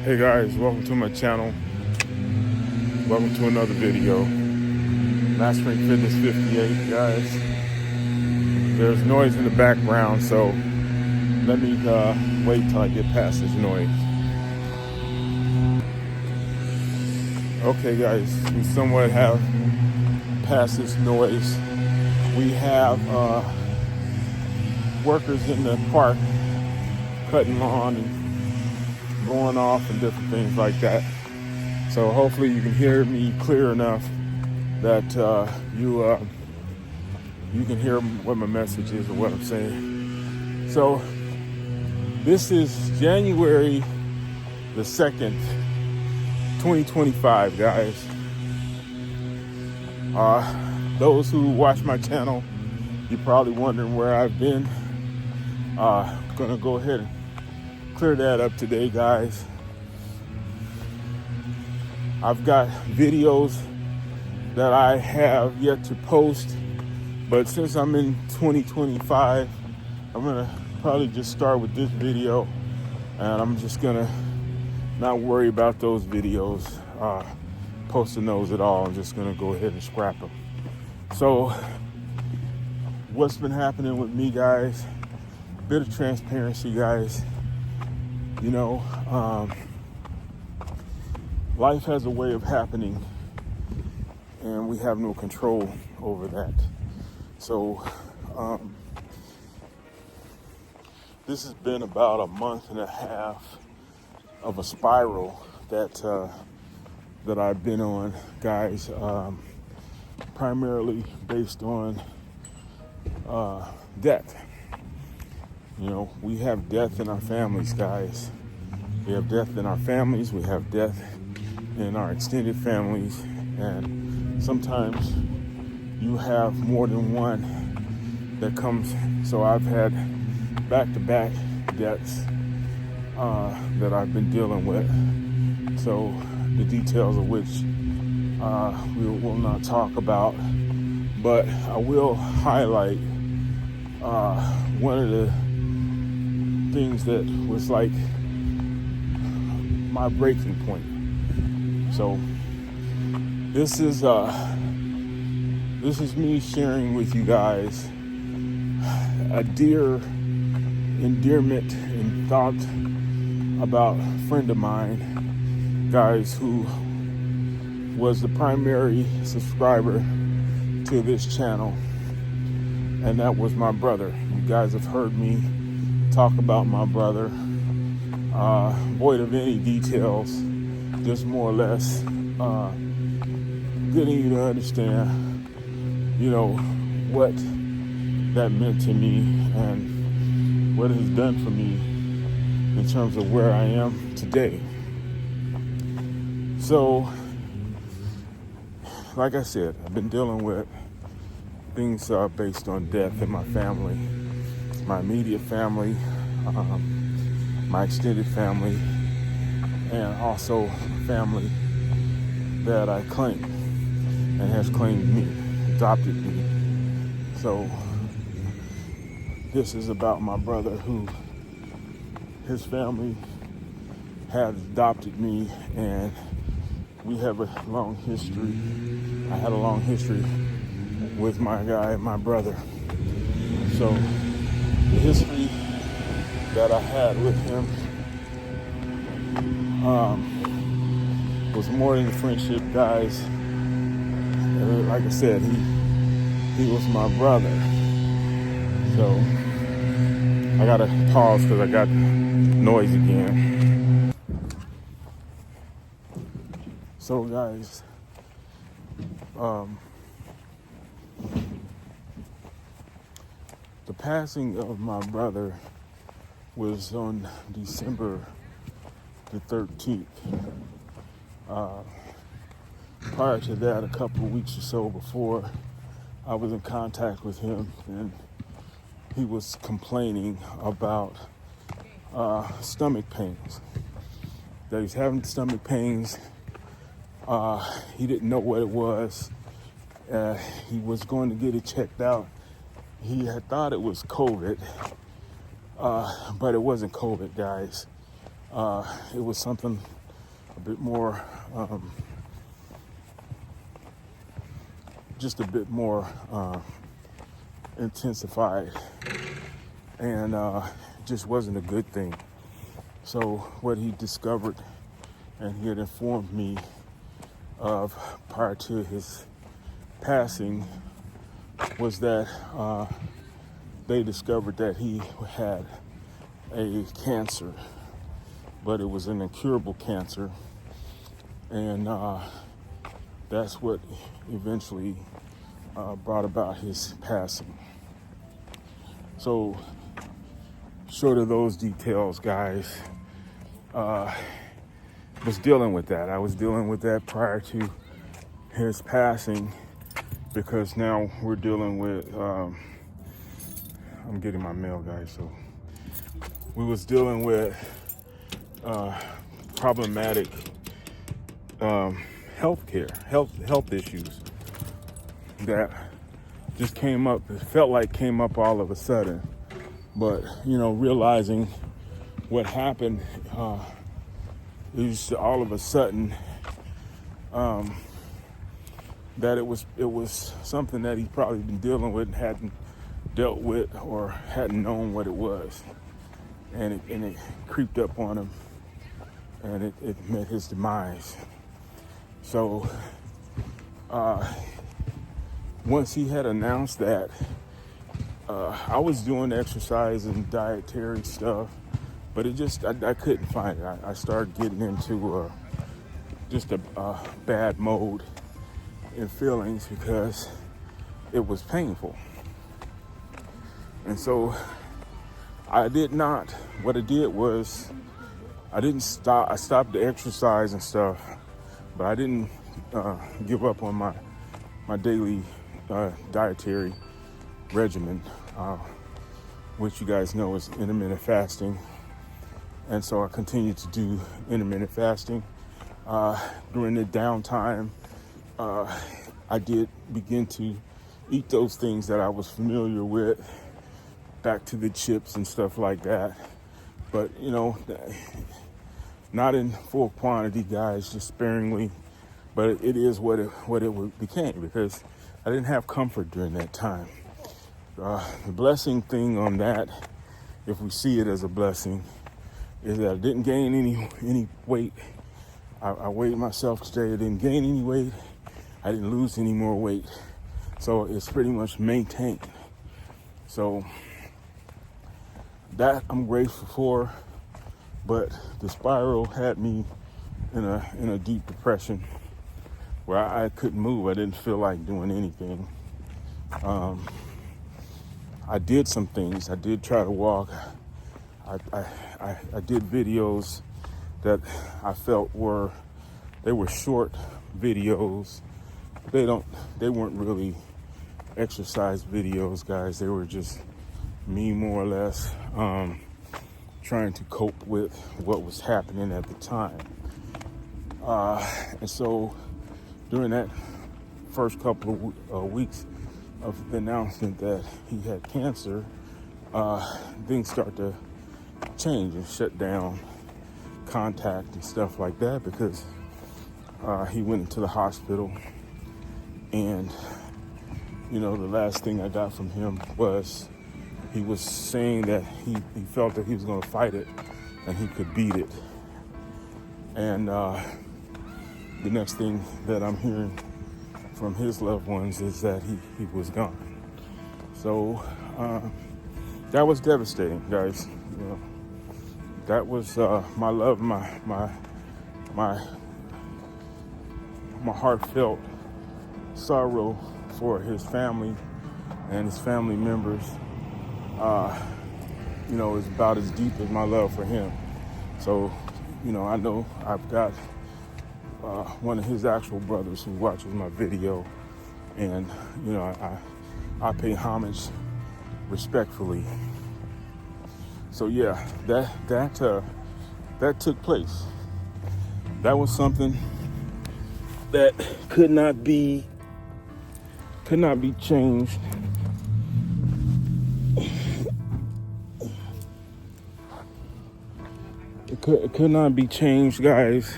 Hey guys, welcome to my channel. Welcome to another video. Mastering Fitness 58, guys. There's noise in the background, so let me wait till I get past this noise. Okay guys, we somewhat have passed this noise. We have workers in the park cutting lawn and going off and different things like that. So hopefully you can hear me clear enough that you can hear what my message is or what I'm saying. So this is January the 2nd, 2025, guys. Those who watch my channel, you're probably wondering where I've been. Gonna go ahead and clear that up today, guys. I've got videos that I have yet to post, but since I'm in 2025, I'm gonna probably just start with this video, and I'm just gonna not worry about those videos, posting those at all. I'm just gonna go ahead and scrap them. So what's been happening with me, guys? Bit of transparency, guys. You know, life has a way of happening, and we have no control over that. So this has been about a month and a half of a spiral that I've been on, guys, primarily based on death. You know, we have death in our families, guys. We have death in our families. We have death in our extended families. And sometimes you have more than one that comes. So I've had back-to-back deaths that I've been dealing with. So the details of which we will not talk about. But I will highlight one of the things that was like my breaking point. So this is me sharing with you guys a dear endearment and thought about a friend of mine, guys, who was the primary subscriber to this channel, and that was my brother. You guys have heard me talk about my brother, void of any details, just more or less getting you to understand, you know, what that meant to me and what it has done for me in terms of where I am today. So, like I said, I've been dealing with things based on death in my family. My immediate family, my extended family, and also family that I claim and has claimed me, adopted me. So this is about my brother who, his family has adopted me, and we have a long history. I had a long history with my brother. So the history that I had with him was more than a friendship, guys. Like I said, he was my brother. So I gotta pause because I got noise again. So guys, the passing of my brother was on December the 13th. Prior to that, a couple of weeks or so before, I was in contact with him, and he was complaining about stomach pains. That he's having stomach pains. He didn't know what it was. He was going to get it checked out. He had thought it was COVID, but it wasn't COVID, guys. It was something a bit more, just a bit more intensified, and just wasn't a good thing. So what he discovered, and he had informed me of prior to his passing, was that they discovered that he had a cancer, but it was an incurable cancer, and that's what eventually brought about his passing. So, short of those details, guys, was dealing with that. I was dealing with that prior to his passing, because now we're dealing with, I'm getting my mail, guys, so we was dealing with problematic health issues that just came up. It felt like came up all of a sudden, but realizing what happened, it was all of a sudden that it was something that he'd probably been dealing with and hadn't dealt with or hadn't known what it was, and it creeped up on him, and it met his demise. So once he had announced that, I was doing exercise and dietary stuff, but I couldn't find it. I started getting into just a bad mode and feelings because it was painful. And so what I did was I didn't stop. I stopped the exercise and stuff, but I didn't give up on my daily dietary regimen, which you guys know is intermittent fasting. And so I continued to do intermittent fasting. During the downtime, I did begin to eat those things that I was familiar with, back to the chips and stuff like that. But, not in full quantity, guys, just sparingly. But it is what it became, because I didn't have comfort during that time. The blessing thing on that, if we see it as a blessing, is that I didn't gain any weight. I weighed myself today. I didn't gain any weight. I didn't lose any more weight. So it's pretty much maintained. So that I'm grateful for. But the spiral had me in a deep depression where I couldn't move. I didn't feel like doing anything. I did some things. I did try to walk. I did videos that I felt were short videos. They weren't really exercise videos, guys. They were just me, more or less, trying to cope with what was happening at the time. And so during that first couple of weeks of the announcement that he had cancer, things start to change and shut down contact and stuff like that, because he went into the hospital, and the last thing I got from him was he was saying that he felt that he was going to fight it and he could beat it. And the next thing that I'm hearing from his loved ones is that he was gone. So that was devastating, guys. That was my love, my heartfelt sorrow for his family and his family members. Is about as deep as my love for him. So, I know I've got one of his actual brothers who watches my video, and I pay homage respectfully. So yeah, that took place. That was something that could not be changed. It could not be changed, guys.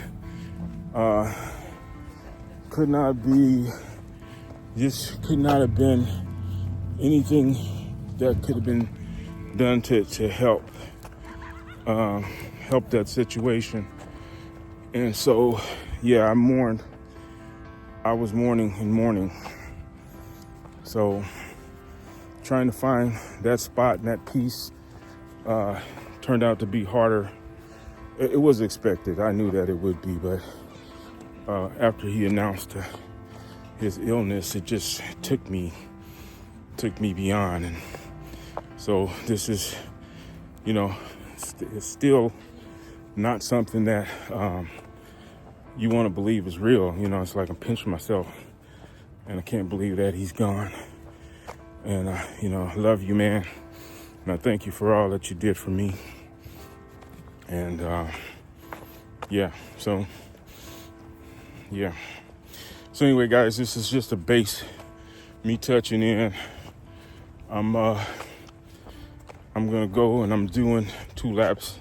Uh, could not have been anything that could have been done to help that situation. And so, yeah, I was mourning and mourning. So trying to find that spot and that peace turned out to be harder. It was expected. I knew that it would be, but after he announced his illness, it just took me beyond. And so this is, it's still not something that you want to believe is real. It's like I'm pinching myself, and I can't believe that he's gone. And I love you, man, and I thank you for all that you did for me. And so anyway, guys, this is just a base, me touching in. I'm gonna go, and I'm doing 2 laps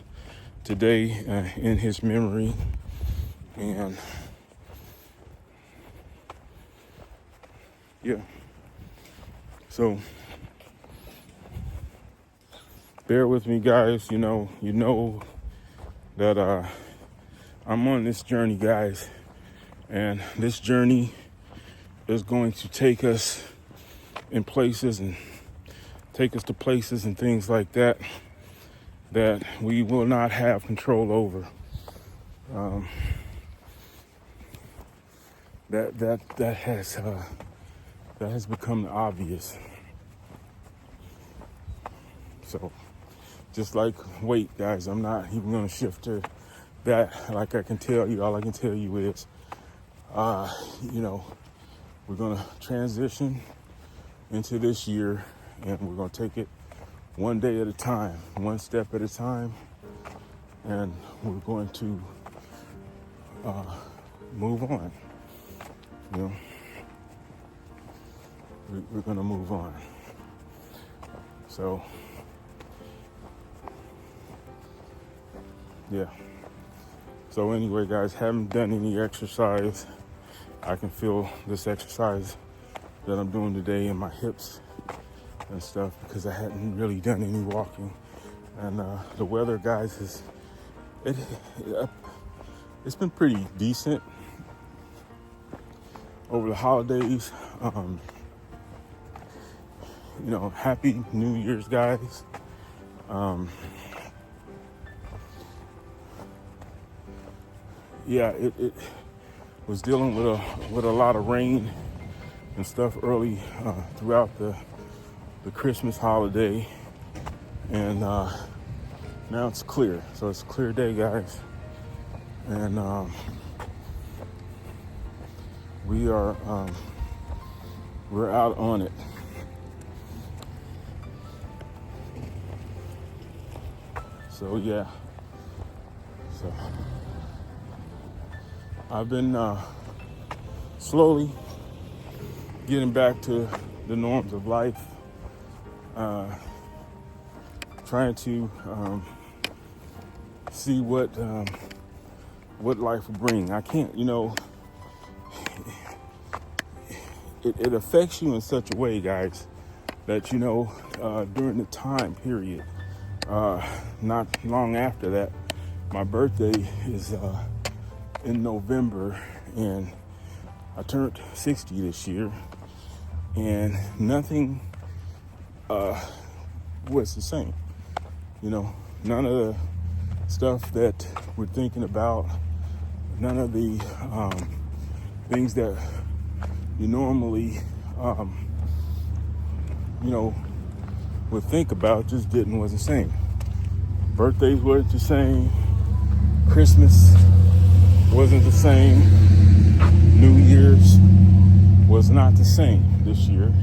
today in his memory. And so bear with me, guys. You know that I'm on this journey, guys, and this journey is going to take us in places and take us to places and things like that we will not have control over. That has become obvious. So just like weight, guys, I'm not even going to shift to that. Like I can tell you, all I can tell you is, we're going to transition into this year, and we're going to take it one day at a time, one step at a time, and we're going to move on. We're going to move on. So, yeah. So anyway, guys, haven't done any exercise. I can feel this exercise that I'm doing today in my hips and stuff because I hadn't really done any walking. And the weather, guys, it's been pretty decent over the holidays. Happy New Year's, guys. It was dealing with a lot of rain and stuff early throughout the Christmas holiday, and now it's clear. So it's a clear day, guys, and we're out on it. So yeah. So I've been slowly getting back to the norms of life, trying to see what life will bring. I can't, it affects you in such a way, guys, that during the time period, not long after that, my birthday is in November, and I turned 60 this year, and nothing was the same. None of the stuff that we're thinking about, none of the things that you normally would think about just wasn't the same. Birthdays weren't the same. Christmas wasn't the same. New Year's was not the same this year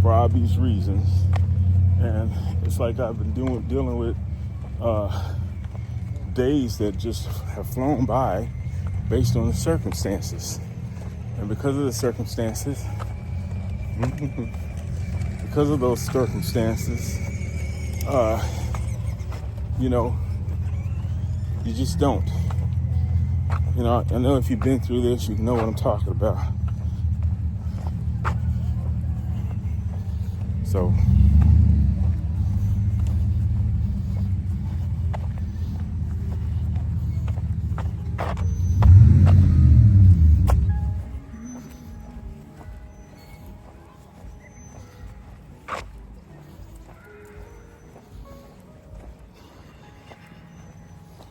for obvious reasons. And it's like I've been dealing with days that just have flown by based on the circumstances. And because of the circumstances, because of those circumstances, you just don't. You know, I know if you've been through this, you know what I'm talking about.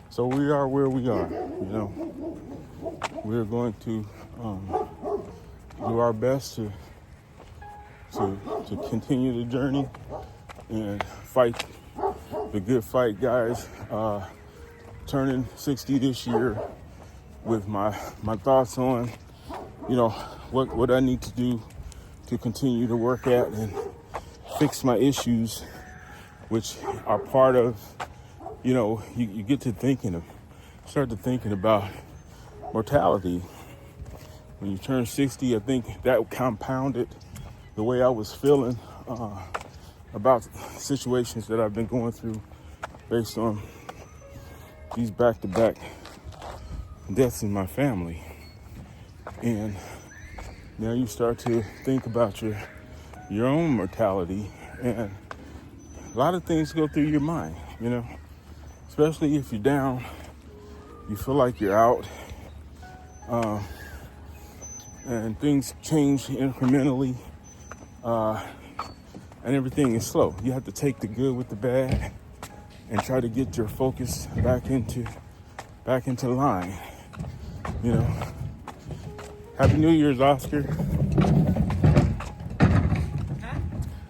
So we are where we are. You know, we're going to do our best to continue the journey and fight the good fight, guys. Turning 60 this year with my thoughts on, you know, what I need to do to continue to work at and fix my issues, which are part of, you know, you get to start to thinking about mortality. When you turn 60, I think that compounded the way I was feeling about situations that I've been going through based on these back-to-back deaths in my family. And now you start to think about your own mortality, and a lot of things go through your mind, you know, especially if you're down, you feel like you're out, and things change incrementally, and everything is slow. You have to take the good with the bad and try to get your focus back into line, you know. Happy New Year's, Oscar. Huh?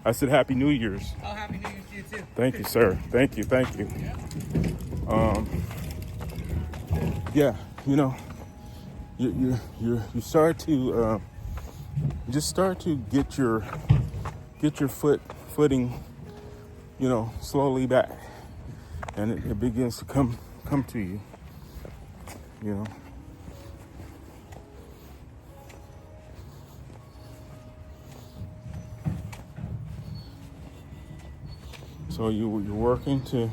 I said Happy New Year's. Oh, Happy New Year's to you too. Thank you, sir. Thank you. Yeah, you know, you start to just start to get your footing, you know, slowly back, and it begins to come to you, you know. So you're working to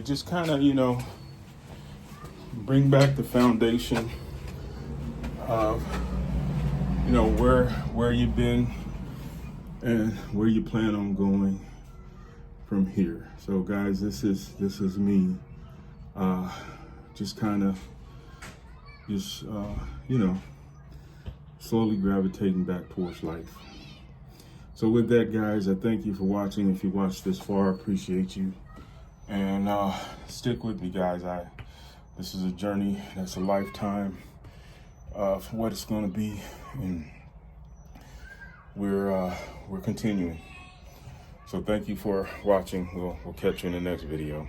just kind of, you know, bring back the foundation of, you know, where you've been and where you plan on going from here. So guys, this is me just kind of you know, slowly gravitating back towards life. So with that, guys, I thank you for watching. If you watched this far, I appreciate you. And stick with me, guys. This is a journey that's a lifetime of what it's going to be, and we're continuing. So thank you for watching. We'll catch you in the next video.